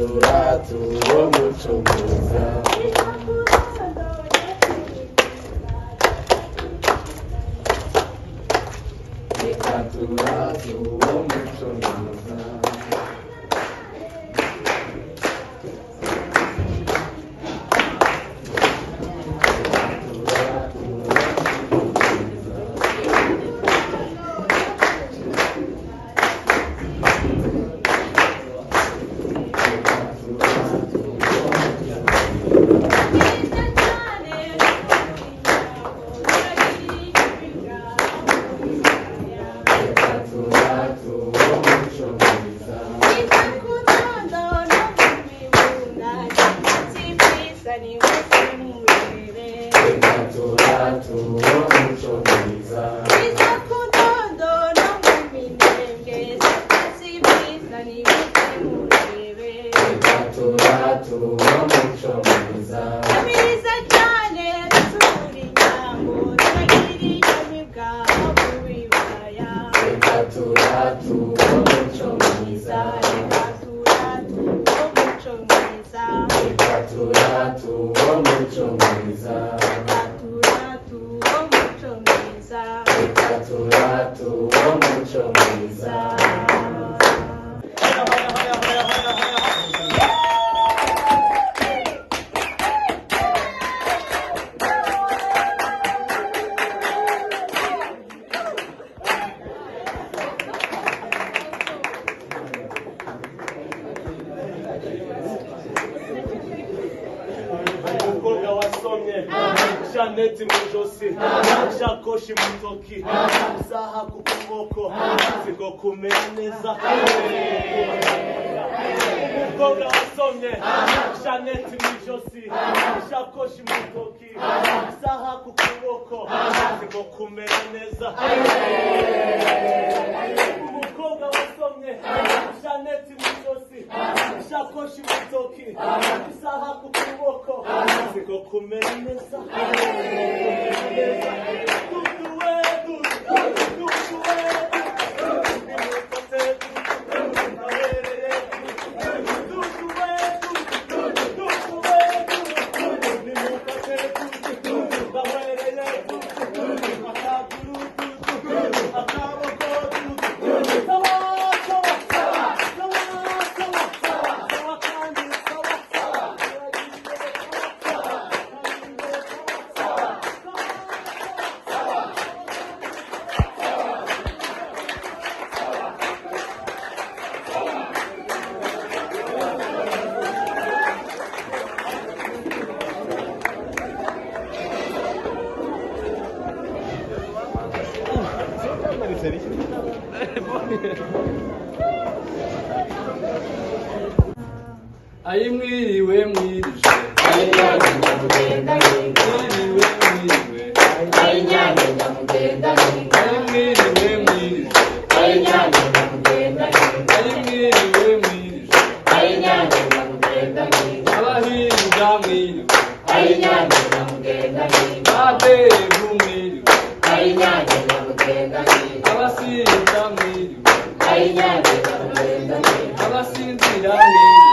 turatu wo muco mwiza turatu wo muco mwiza Janete mujosi, shakoshi mutoki, saha kukuboko, ziko kumera neza. Umukobwa wasomye, Janete mujosi, shakoshi mutoki, saha kukuboko, ziko kumera neza. Umukobwa wasomye, Janete mujosi, shakoshi mutoki, saha kukuboko, ziko kumera neza. Ayi mwiriwe mwirije Ayinyanya nyamugenda hinga mwiriwe mwiriwe Ayinyanya nyamugenda hinga Ayi mwiriwe mwirije Ayinyanya nyamugenda hinga Ayi mwiriwe mwirije Ayinyanya nyamugenda hinga Abahinga mwiriwe Ayinyanya nyamugenda hinga Abebu mwiriwe Ayinyanya nyamugenda hinga Abasinza mwiriwe Ayinyanya nyamugenda hinga Abasinzira mwiriwe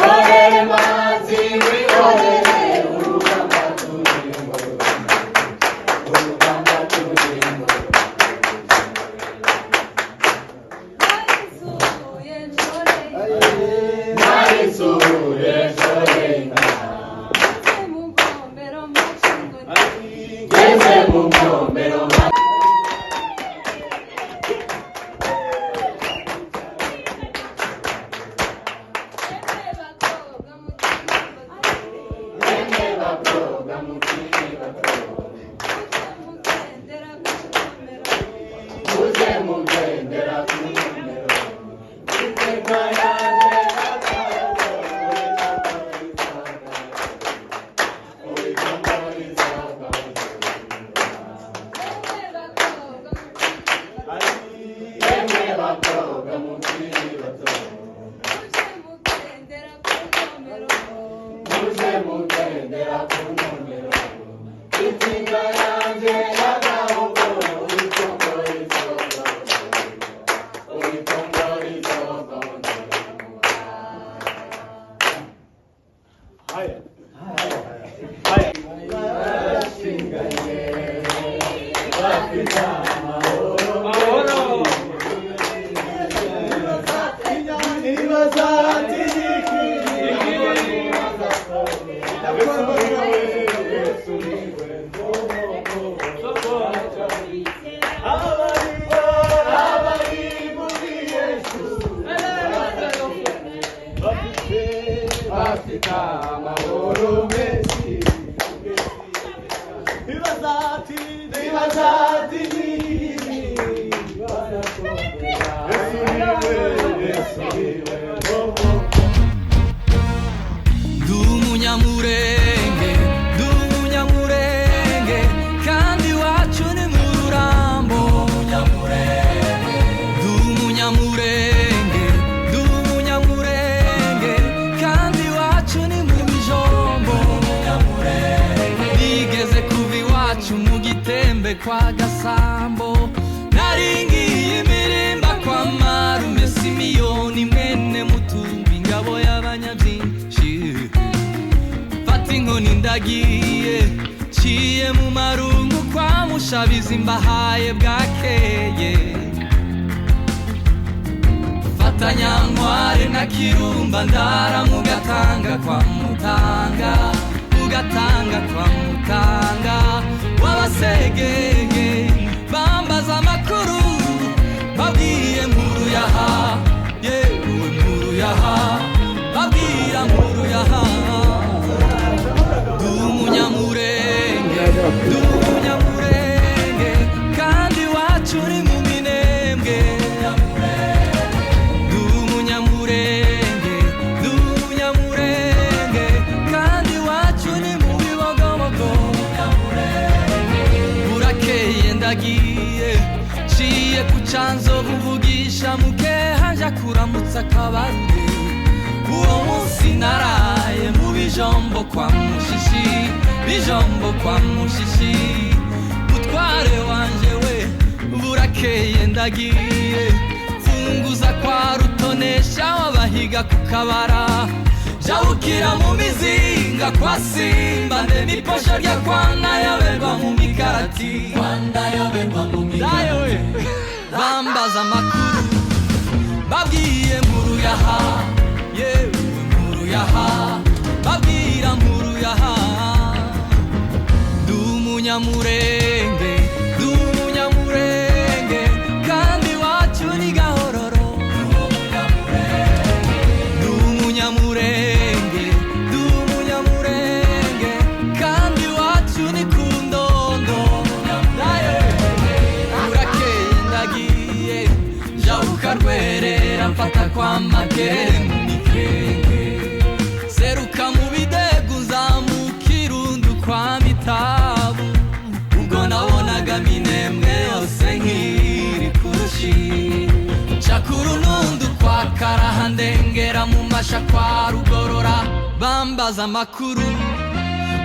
Orere manzi, we orere, Kwa Gasambo naringiye imirimba kwa marume Simiyoni mwene Mutumbi ingabo y'abanyabyinshi fata inkoni ndagiye ciye mu marungu kwa Mushabizi imbahaye bwakeye fata Nyankware na Kirumba ndara mu Gatanga kwa Mutanga ugatanga kwa Mutanga wabasegege bambaza amakuru babwiye nkuru yaha yewe nkuru yaha babwira nkuru yaha Dumunyamurenge kandi wacu uri mu minembwe Dumunyamurenge kandi wacu ni mu bibogobogo ndagiye ciye ku Canzo buvugisha mukeha nja kuramutsa Kabarure uwo munsi naraye mu bijombo kwa Mushishi mutware wanje we burakeye ndagiye funguza kwa Rutonesha wabahiga ku Kabara jabukira mu mizinga kwa Simba nde niposha rya kwana yaberwa mu mikarati bambaza amakuru babwiye nkuru yaha yewe nkuru yaha babwira nkuru yaha Dumunyamurenge kandi wacu ni Gahororo Dumunyamurenge kandi wacu ni Kundondo urakeye ndagiye jabuka Rwerera mfata kwa Makere mu Mikenge seruka mu Bidegu nzamuka Irundu kwa Mitabu ubwo nabonaga Minembwe yose nkiri kurushi Cakuru Nundu kwa Karaha ndengera mu Masha kwa Rugorora bambaza amakuru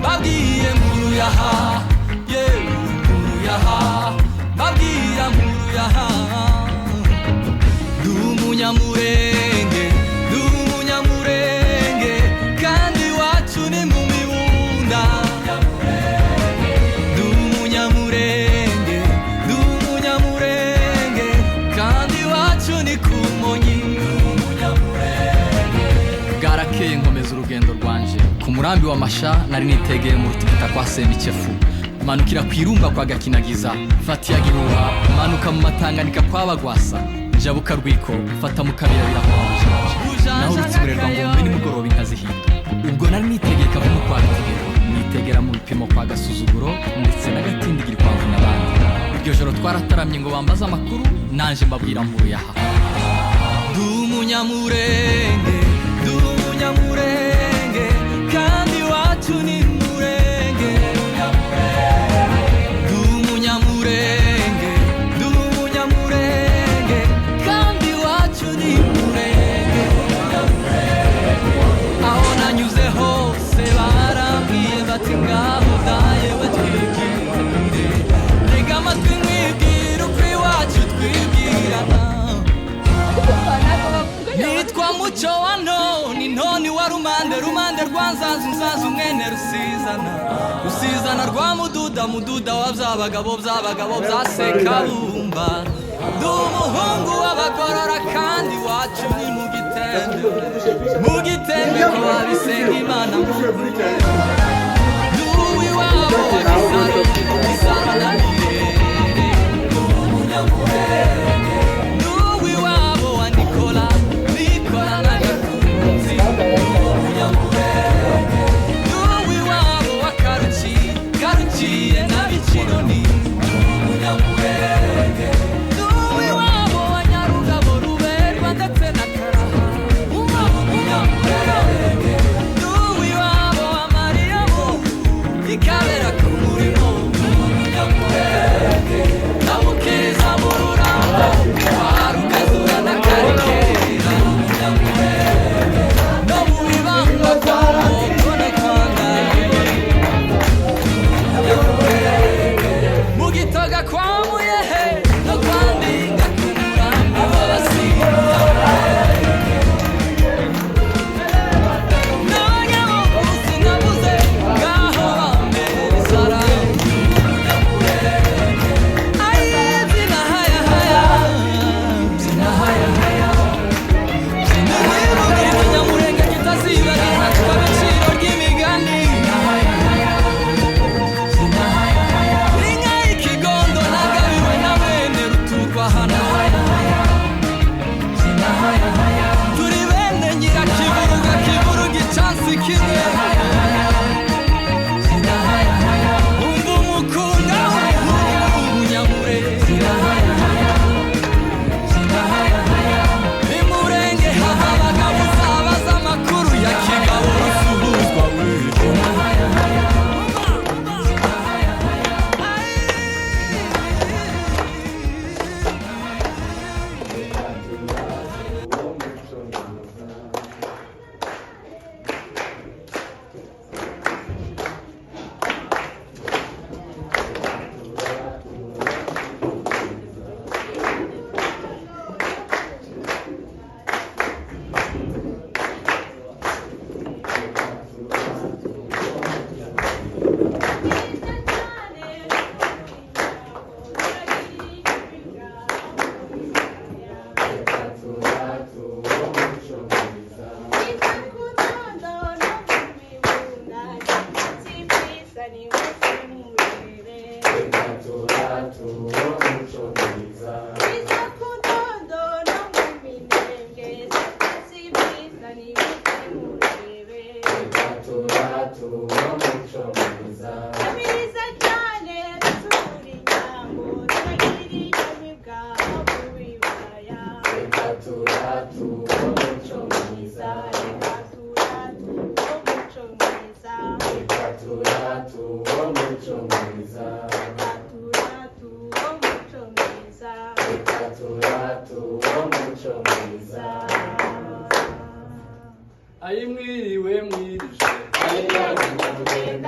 babwiye nkuru yaha yewe nkuru yaha babwira nkuru yaha Dumunyamurenge kandi wacu ni mu Mibunda Dumunyamurenge kandi wacu ni ku Monyi bwarakeye nkomeza urugendo rwanje ku murambi wa Masha nari nitegeye mu Rutubuta kwa Semikefu manukira kwirumba kwa Gakinagiza fata ya Gihuha manuka mu Matanganika kwa Bagwasa jabuka Rwiko fata mu Kabira birakwanje naho rutsiburerwa ngo mbe nimugoroba inkazihinda ubwo nari nitegeye kavumo kwa Rutegero nitegera mu bipimo kwa Gasuzuguro ndetse n'agatindigiri kwa Vunabandi iryo joro twarataramye ngo bambaza amakuru nanje mbabwira nkuru yaha umunyamurenge ndi umunyamurenge kandi iwacu ni murenge ndi umunyamurenge ndi umunyamurenge kandi iwacu ni murenge aho nanyuze hose barambwiye bati ngaho dayewe twibwire rega amatwi mwibwira uko iwacu twibwirana nitwa muco wa noni ntoni wa rumande rumande rwa nzanzu nzanzu mwene rusizana rwa mududa wa byabagabo bya sekabumba ndi umuhungu w'abagorora kandi iwacu ni mu gitembe ko babisenga imana mu ndi uw'iwabo wa gisaro na mirere ndi umunyamurenge ndi uw'iwabo wa nikola na gakunzi ndi umunyamurenge ndi uw'iwabo wa karuciye na bikironi ndi umunyamurenge ndi uw'iwabo wa nyarugabo ruberwa ndetse na karaha umunyamurenge ndi uw'iwabo wa mariyamu ikabera ku murimo umunyamurenge ndamukiriza mu rurambo warugazura na karikera umunyamurenge no mu bibanga kwa moko no kwa ndaye mu gitoga kwa muyehe no kwa ndinga ku murambi w'abasinga n'abanyamuguzi nabuze ngaho bambere isara ayi zinahayahaya zinahayahaya umunyamurenge kitazibagirana tukabiciro ry'imigani inka y'ikigondo nagabiwe na mwene ruturwa hano turi bene nyirakiburuga kiburuga icansi kimwe umva umukunga w'umunyamurenge imurenge hava abagabo uzabaza amakuru ya kigabo rusuhuzwa ayi mwiriwe mwirije mwiriwe mwiriwe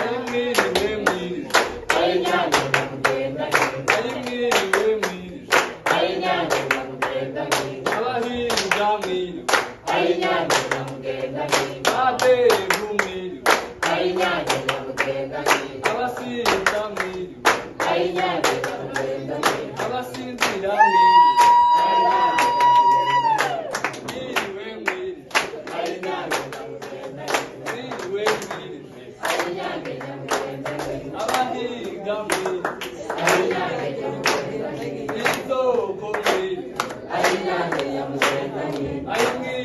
ayi mwiriwe mwirije ayi mwiriwe mwirije abahinga mwiriwe abebu mwiriwe abasinza mwiriwe abasinzira mwiriwe abahinga mwiriwe isoko mwiriwe ayi mwiriwe